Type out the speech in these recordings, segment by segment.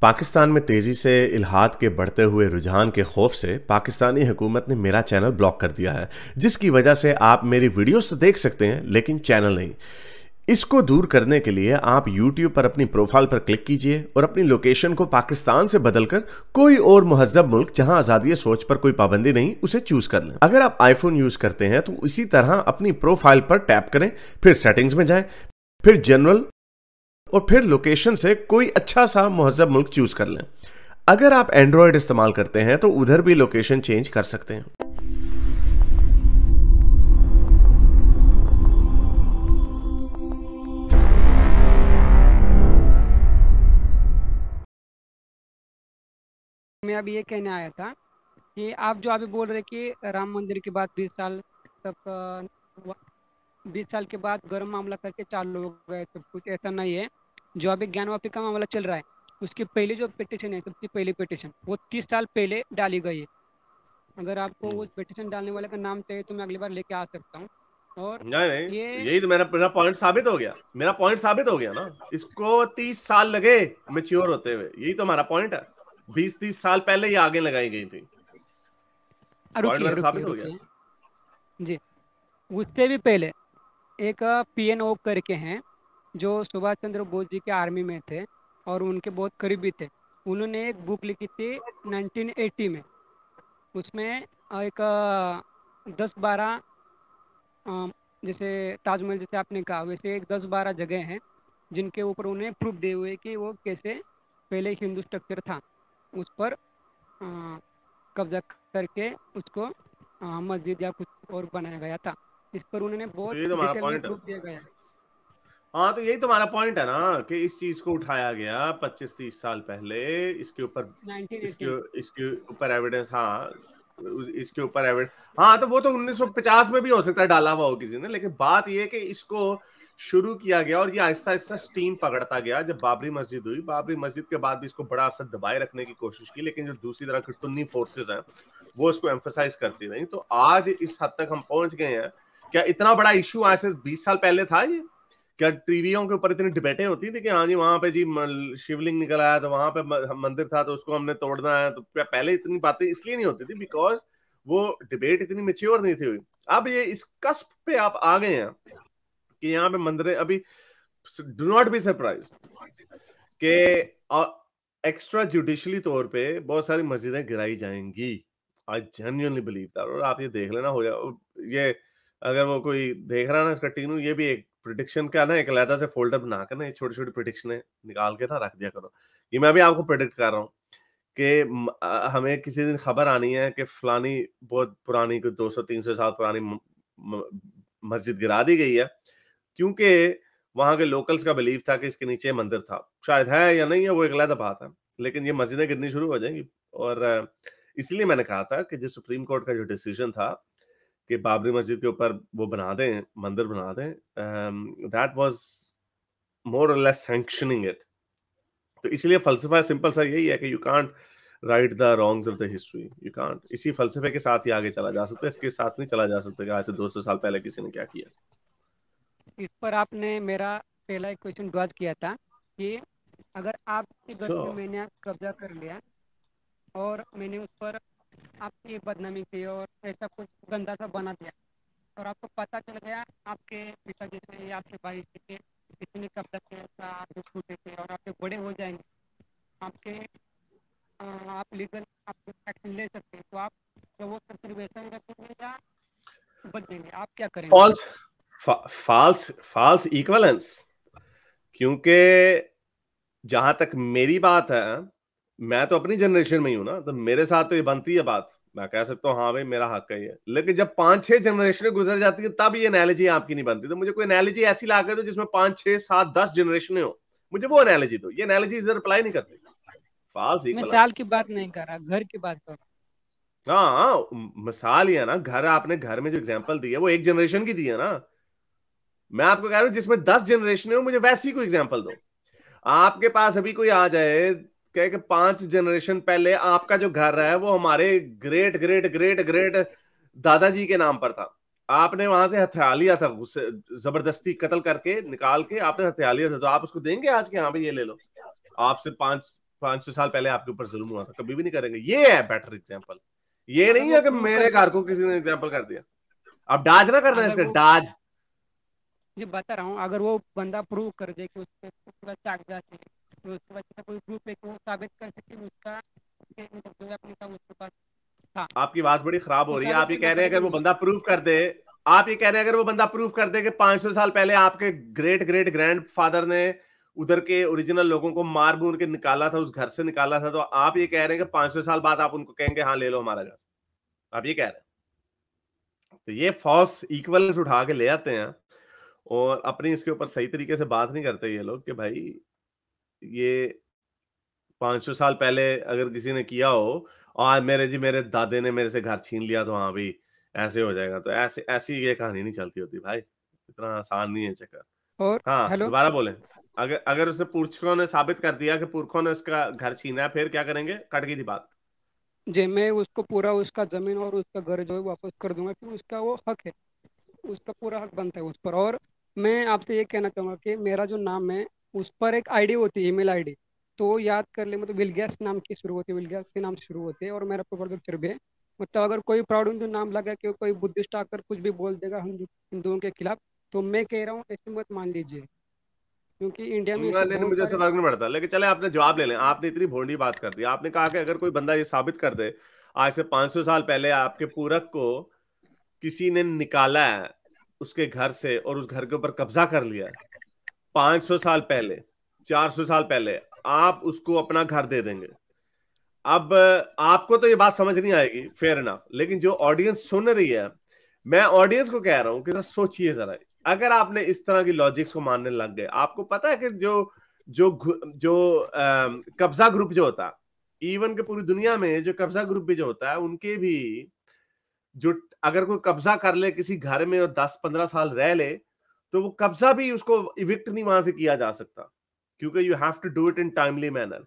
पाकिस्तान में तेजी से इल्हाद के बढ़ते हुए रुझान के खौफ से पाकिस्तानी हुकूमत ने मेरा चैनल ब्लॉक कर दिया है, जिसकी वजह से आप मेरी वीडियोस तो देख सकते हैं लेकिन चैनल नहीं। इसको दूर करने के लिए आप YouTube पर अपनी प्रोफाइल पर क्लिक कीजिए और अपनी लोकेशन को पाकिस्तान से बदलकर कोई और मुहज़्ज़ब मुल्क जहां आज़ादी सोच पर कोई पाबंदी नहीं उसे चूज कर लें। अगर आप आईफोन यूज करते हैं तो इसी तरह अपनी प्रोफाइल पर टैप करें, फिर सेटिंग्स में जाएं, फिर जनरल और फिर लोकेशन से कोई अच्छा सा मुहज़्ज़ब मुल्क चूज कर लें। अगर आप एंड्रॉयड इस्तेमाल करते हैं तो उधर भी लोकेशन चेंज कर सकते हैं। मैं अभी ये कहने आया था कि आप जो अभी बोल रहे कि राम मंदिर के बाद 20 साल तक 20 साल के बाद गर्म मामला करके चालू हो गए, सब कुछ ऐसा नहीं है। जो अभी ज्ञानवापी का मामला चल रहा है उसकी पहली जो पिटिशन है, सबसे पहली पिटिशन वो 30 साल पहले डाली गई है। अगर आपको उस पिटिशन डालने वाले का नाम चाहिए तो मैं अगली बार लेके आ सकता हूँ। और नहीं, ये यही तो मेरा पॉइंट साबित हो गया। मेरा पॉइंट साबित हो गया ना। इसको 30 साल लगे मैच्योर होते हुए, यही तो हमारा पॉइंट है। 20-30 साल पहले ये आगे लगाई गई थी। पॉइंट रुकिए मेरा रुकिए साबित हो गया। रुकिए जी। उससे भी पहले एक PNO करके हैं जो सुभाष चंद्र बोस जी के आर्मी में थे और उनके बहुत करीबी थे। उन्होंने एक बुक लिखी थी 1980 में। उसमें एक 10-12 जैसे ताजमहल जैसे आपने कहा वैसे एक 10-12 जगह हैं जिनके ऊपर उन्हें प्रूफ दिए हुए कि वो कैसे पहले हिंदू स्ट्रक्चर था उस पर कब्जा करके उसको मस्जिद या कुछ और बनाया गया था। इस पर उन्होंने तो बहुत यही तो हमारा डिटेल में पॉइंट है। प्रूफ दिया गया है। हाँ, तो यही तो हमारा पॉइंट है ना कि इस चीज को उठाया गया 25-30 साल पहले। इसके ऊपर 1980 में। इसके इसके ऊपर एविडेंस। हाँ, इसके ऊपर एविडेंस। हाँ, तो वो तो 1950 में भी हो सकता है डाला हुआ हो किसी ने, लेकिन बात ये है कि इसको शुरू किया गया और ये आहिस्ता आहिस्ता स्टीम पकड़ता गया। जब बाबरी मस्जिद हुई, बाबरी मस्जिद के बाद भी इसको बड़ा अरसा दबाए रखने की कोशिश की, लेकिन जो दूसरी तरह की सुन्नी फोर्सेज हैं वो इसको एम्फेसाइज करती रही। तो आज इस हद तक हम पहुंच गए हैं। क्या इतना बड़ा इश्यू आज से 20 साल पहले था ये? क्या टीवियों के ऊपर इतनी डिबेटें होती थी कि हाँ जी वहां पे जी शिवलिंग निकल आया तो वहां पे मंदिर था तो उसको हमने तोड़ना है? तो पहले इतनी बातें इसलिए नहीं होती थी बिकॉज वो डिबेट इतनी मेच्योर नहीं थी हुई। अब ये इस कस्प पे आप आ गए हैं कि यहाँ पे मंदिर अभी। डू नॉट बी सरप्राइज कि एक्स्ट्रा जुडिशली तौर पे बहुत सारी मस्जिदें गिराई जाएंगी। I genuinely believe that. और आप ये देख लेना हो जाए ये, अगर वो कोई देख रहा है ना इसका टीनू, ये भी एक प्रिडिक्शन का ना एक अलहदा से फोल्डर बना कर ना ये छोटी छोटी प्रिडिक्शनें निकाल के ना रख दिया करो। ये मैं भी आपको प्रिडिक्ट कर रहा हूँ कि हमें किसी दिन खबर आनी है कि फलानी बहुत पुरानी कोई 200-300 साल पुरानी मस्जिद गिरा दी गई है, क्योंकि वहां के लोकल्स का बिलीव था कि इसके नीचे मंदिर था। शायद है या नहीं है वो एक अलग बात है, लेकिन ये मस्जिदें गिरनी शुरू हो जाएंगी। और इसलिए मैंने कहा था कि जो सुप्रीम कोर्ट का जो डिसीजन था कि बाबरी मस्जिद के ऊपर वो बना दें, मंदिर बना दें, दैट वाज मोर और लेस सैंक्शनिंग इट। तो इसलिए फलसफा सिंपल सा यही है कि you can't right the wrongs of the history. You can't इसी फलसफे के साथ ही आगे चला जा सकता है, इसके साथ नहीं चला जा सकता कि आज से 200 साल पहले किसी ने क्या किया। इस पर आपने मेरा पहला एक क्वेश्चन डॉज किया था कि अगर आपके घर पे Sure. मैंने कब्जा कर लिया और मैंने उस पर आपकी बदनामी की और ऐसा कुछ गंदा सा बना दिया और आपको पता चल गया आपके पिताजी से या आपके भाई से कि किसी ने कब्जा किया था, आपके छूटे थे और आपके बड़े हो जाएंगे, आपके आप लीगल आप एक्शन ले सकते हैं, तो आप तो वो कंजर्वेशन रखेंगे या बच देंगे, आप क्या करेंगे? False false false equivalence. क्योंकि जहां तक मेरी बात है, मैं तो अपनी जनरेशन में ही हूं ना, तो मेरे साथ तो ये बनती है बात। मैं कह सकता हूँ हाँ भाई मेरा हक है ये, लेकिन जब 5-6 जनरेशन गुजर जाती है तब ये एनालॉजी आपकी नहीं बनती। तो मुझे कोई एनालॉजी ऐसी ला के दो जिसमें 5-6-7-10 जनरेशन हो, मुझे वो एनालॉजी दो। ये एनालॉजी इधर अप्लाई नहीं करती। फॉल्स मैं साल इक्वलेंस। की बात नहीं कर रहा, घर की बात कर रहा हाँ, मिसाल ही है ना। घर, आपने घर में जो एग्जांपल दी है वो एक जनरेशन की दी है ना। मैं आपको कह रहा हूं जिसमें 10 जनरेशन हो, मुझे वैसी कोई एग्जांपल दो। आपके पास अभी कोई आ जाए कहे कि 5 जनरेशन पहले आपका जो घर है वो हमारे ग्रेट ग्रेट ग्रेट ग्रेट दादाजी के नाम पर था, आपने वहां से हथिया लिया था, उससे जबरदस्ती कत्ल करके निकाल के आपने हथिया लिया था, तो आप उसको देंगे आज के? हाँ भाई ये ले लो। आपसे 5 500 साल पहले आपके ऊपर जुल्म हुआ था, कभी भी नहीं करेंगे। ये है बेटर एग्जाम्पल। ये अगर नहीं वो है कि प्रूव कर मेरे घर को सके, किसी ने एग्जाम्पल कर दिया। अब डाज ना करना है अगर इसका, वो, डाज। ये बता रहा हूँ, अगर वो बंदा प्रूव कर दे कि उसके पूरा कागजात है, तो उसके पास ऐसा कोई प्रूफ है कि वो साबित कर सके उसका, कि मतलब जो अपने था उसके पास था, आपकी बात बड़ी खराब हो वो रही है। साबित आप ये करना कह रहे हैं पड़ेगा अगर वो मुझे। बंदा प्रूफ कर दे, आप ये कह रहे हैं अगर वो बंदा प्रूफ कर दे कि 500 साल पहले आपके ग्रेट ग्रेट ग्रैंड फादर ने उधर के ओरिजिनल लोगों को मार मूर के निकाला था, उस घर से निकाला था, तो आप ये कह रहे हैं कि 500 साल बाद आप उनको कहेंगे हाँ ले लो हमारा घर? आप ये कह रहे हैं? तो ये फॉल्स इक्वल्स उठा के ले आते हैं और अपनी इसके ऊपर सही तरीके से बात नहीं करते ये लोग कि भाई ये 500 साल पहले अगर किसी ने किया हो और आज मेरे जी मेरे दादे ने मेरे से घर छीन लिया तो हाँ भाई ऐसे हो जाएगा, तो ऐसे ऐसी ये कहानी नहीं चलती होती भाई, इतना आसान नहीं है चक्कर। और हाँ हेलो, दोबारा बोलें। अगर अगर उसे पुरखों ने साबित कर दिया कि पुरखों ने उसका घर छीना है, फिर क्या करेंगे? कट गई थी बात। जी मैं उसको पूरा उसका ज़मीन और उसका घर जो है वापस कर दूंगा, कि उसका वो हक है, उसका पूरा हक बनता है उस पर। और मैं आपसे ये कहना चाहूँगा कि मेरा जो नाम है उस पर एक आईडी होती है, ईमेल आईडी, तो याद कर ले, मतलब विलगैस नाम की शुरू होती है, विलगैस के नाम से शुरू होती है, और मेरा प्रोफाइल पिक्चर भी है। मतलब अगर कोई प्राउड हिंदू नाम लगा कि कोई बुद्धिस्ट आकर कुछ भी बोल देगा हिंदुओं के खिलाफ, तो मैं कह रहा हूँ ऐसे मत मान लीजिए, क्योंकि इंडिया में ऐसे नहीं नहीं, बहुत मुझे ऐसे सारे। फर्क नहीं पड़ता, लेकिन चले आपने जवाब ले लें। आपने इतनी भोंडी बात कर दी, आपने कहा कि अगर कोई बंदा ये साबित कर दे आज से 500 साल पहले आपके पूरक को किसी ने निकाला है उसके घर से और उस घर के ऊपर कब्जा कर लिया है 500 साल पहले, 400 साल पहले, आप उसको अपना घर दे देंगे। अब आपको तो ये बात समझ नहीं आएगी, फेयर इनफ, लेकिन जो ऑडियंस सुन रही है, मैं ऑडियंस को कह रहा हूं कि जरा सोचिए जरा। अगर आपने इस तरह की लॉजिक्स को मानने लग गए, आपको पता है कि जो कब्जा ग्रुप जो होता है, इवन के पूरी दुनिया में जो कब्जा ग्रुप भी जो होता है, उनके भी जो अगर कोई कब्जा कर ले किसी घर में और 10-15 साल रह ले, तो वो कब्जा भी उसको इविक्ट नहीं वहां से किया जा सकता, क्योंकि you have to do it in timely manner.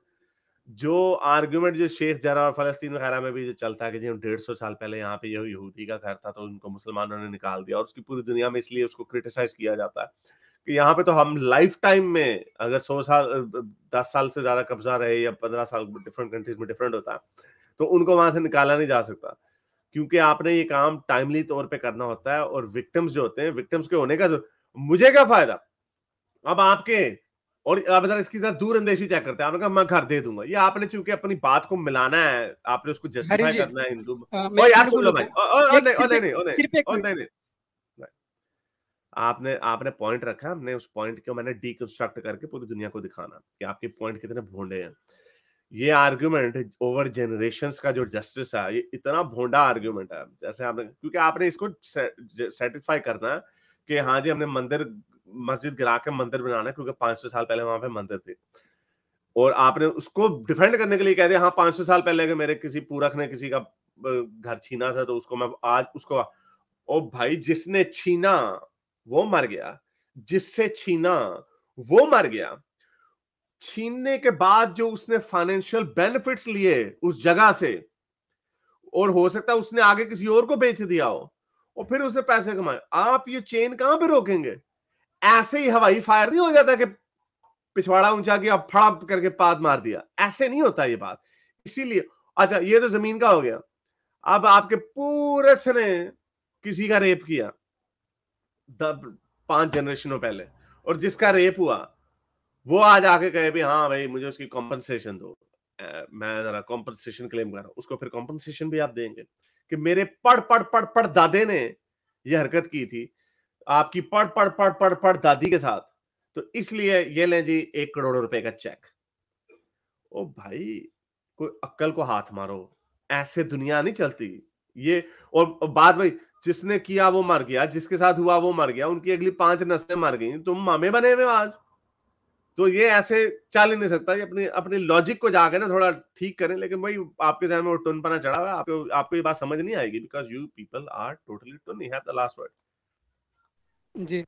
जो आर्गुमेंट जो शेख जरा और फलस्तीन वगैरह में भी जो चलता है कि जी 150 साल पहले यहाँ पे ये यहूदी का घर था तो उनको मुसलमानों ने निकाल दिया, और उसकी पूरी दुनिया में इसलिए उसको क्रिटिसाइज किया जाता है कि यहाँ पे तो हम लाइफ टाइम में अगर 100 साल 10 साल से ज्यादा कब्जा रहे या 15 साल, डिफरेंट कंट्रीज में डिफरेंट होता है, तो उनको वहां से निकाला नहीं जा सकता, क्योंकि आपने ये काम टाइमली तौर पे करना होता है। और विक्टिम्स जो होते हैं, विक्टिम्स के होने का मुझे क्या फायदा अब आपके, और आप जरा इसकी जरा दूर अंदेशी चेक करते हैं। आपने कहा मैं घर दे दूंगा, ये आपने चूंकि अपनी बात को मिलाना है, आपने उसको हरी जस्टिफाई जी, करना है हिंदू। मैं ओ एक यार मिनट सुन लो भाई, बोलूंगा, ओ एक नहीं, ओ सिर्फ नहीं एक, नहीं, ओ नहीं, सिर्फ एक ओ मिनट। नहीं नहीं। आपने आपने पॉइंट रखा, हमने उस पॉइंट को मैंने डीकंस्ट्रक्ट करके पूरी दुनिया को दिखाना कि आपके पॉइंट कितने भोंडे हैं। ये आर्ग्यूमेंट ओवर जनरेशंस का जो जस्टिस है, ये इतना भोंडा आर्ग्यूमेंट है, जैसे आपने, क्योंकि आपने इसको सेटिस्फाई करना है कि हाँ जी हमने मंदिर मस्जिद गिरा के मंदिर बनाना है क्योंकि 500 साल पहले वहां पे मंदिर थे, और आपने उसको डिफेंड करने के लिए कह दिया हाँ 500 साल पहले अगर मेरे किसी पूरक ने किसी का घर छीना था तो उसको मैं आज उसको, ओ भाई जिसने छीना वो मर गया, जिससे छीना वो मर गया, छीनने के बाद जो उसने फाइनेंशियल बेनिफिट्स लिए उस जगह से, और हो सकता है उसने आगे किसी और को बेच दिया हो और फिर उसने पैसे कमाए, आप ये चेन कहां पे रोकेंगे? ऐसे ही हवाई फायर नहीं हो जाता कि पिछवाड़ा ऊंचा किया फड़ाप करके पाद मार दिया, ऐसे नहीं होता ये बात। इसीलिए अच्छा ये तो जमीन का हो गया। अब आपके पूरे ने किसी का रेप किया 5 जनरेशनों पहले, और जिसका रेप हुआ वो आज आके कहे भी हाँ भाई मुझे उसकी कॉम्पनसेशन दो, मैं जरा कॉम्पनसेशन क्लेम कर रहा हूं, उसको फिर कॉम्पनसेशन भी आप देंगे कि मेरे पढ़ पढ़ पढ़ पढ़ दादे ने ये हरकत की थी आपकी पढ़ पढ़ पढ़ पढ़ पढ़ दादी के साथ, तो इसलिए ये लें जी 1 करोड़ रुपए का चेक। ओ भाई कोई अक्ल को हाथ मारो, ऐसे दुनिया नहीं चलती ये। और बात भाई, जिसने किया वो मर गया, जिसके साथ हुआ वो मर गया, उनकी अगली 5 नस्लें मर गई, तुम मामे बने हुए हो आज। तो ये ऐसे चल ही नहीं सकता। ये अपनी अपनी लॉजिक को जाके ना थोड़ा ठीक करें, लेकिन भाई आपके जहन में वो टुनपना चढ़ा हुआ है, आपको आपको ये बात समझ नहीं आएगी, because you people are totally tune. You have the last word. जी,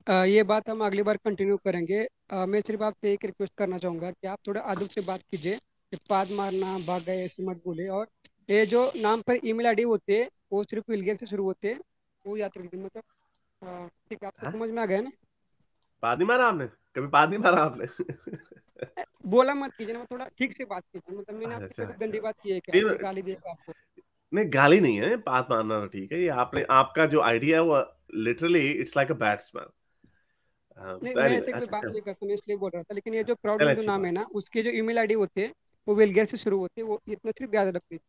ये बात हम अगली बार कंटिन्यू करेंगे। मैं सिर्फ आपसे एक रिक्वेस्ट करना चाहूँगा कि आप थोड़ा अदब से बात कीजिए, कि पाद मारना भाग गए ऐसे मत बोले। और ये जो नाम पर ईमेल आईडी होते हैं वो सिर्फ विलगेन से शुरू होते हैं, वो याद रखिए। मतलब ठीक है, आपको हाँ? समझ में आ गया ना? पाद नहीं मारा आपने? कभी पाद नहीं मारा आपने? बोला मत कीजिए ना, थोड़ा ठीक से बात कीजिए, मतलब मैंने आपसे अच्छा कभी गंदी बात की है क्या, नहीं, कोई गाली देगा आपको? नहीं गाली नहीं है, पाद मारना तो ठीक है। ये आपने, आपका जो आइडिया है वो literally it's like a batsman. नहीं, तो मैं एनीवे, ऐसे कोई अच्छा बात चल, नहीं करता, मैं इसलिए बोल रहा था। लेकिन ये जो प्राउड चल में जो अच्छी नाम बात। है ना, उसके जो ईमेल आईडी होते हैं वो विलगेयर से शुरू होते हैं, वो इतना सिर्फ याद रखिए।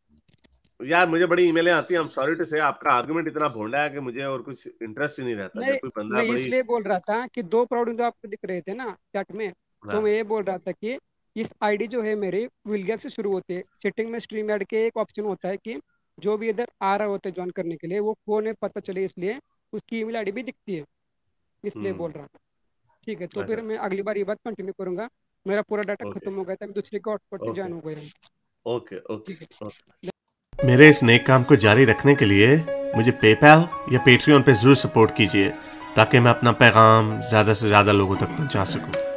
यार मुझे बड़ी ईमेलें आती हैं, आई एम सॉरी टू से, आपका आर्गुमेंट इतना भोंडा है कि मुझे और कुछ इंटरेस्ट ही नहीं रहता। नहीं, जब कोई बंदा मैं बड़ी, इसलिए बोल रहा था कि दो प्राउड जो आपको दिख रहे थे ना चैट में, तो मैं हाँ, ये बोल रहा था कि इस आईडी जो है मेरी विलगेयर से शुरू होती है। सेटिंग में स्ट्रीम ऐड के एक ऑप्शन होता है कि जो भी इधर आ रहा होता है ज्वाइन करने के लिए, वो फोन में पता चले, इसलिए उसकी ईमेल आईडी भी दिखती है, इसलिए हम्म, बोल रहा था। ठीक है, तो अच्छा, फिर मैं अगली बार ये बात कंटिन्यू करूंगा। मेरा पूरा डाटा ओके खत्म हो गया था, मैं दूसरे के हॉटस्पॉट से ओके ज्वाइन हो गया हूँ। ओके ठीक है। Okay okay. मेरे इस नेक काम को जारी रखने के लिए मुझे पेपैल या पेट्रियन पे जरूर सपोर्ट कीजिए, ताकि मैं अपना पैगाम ज़्यादा से ज़्यादा लोगों तक पहुंचा सकूं।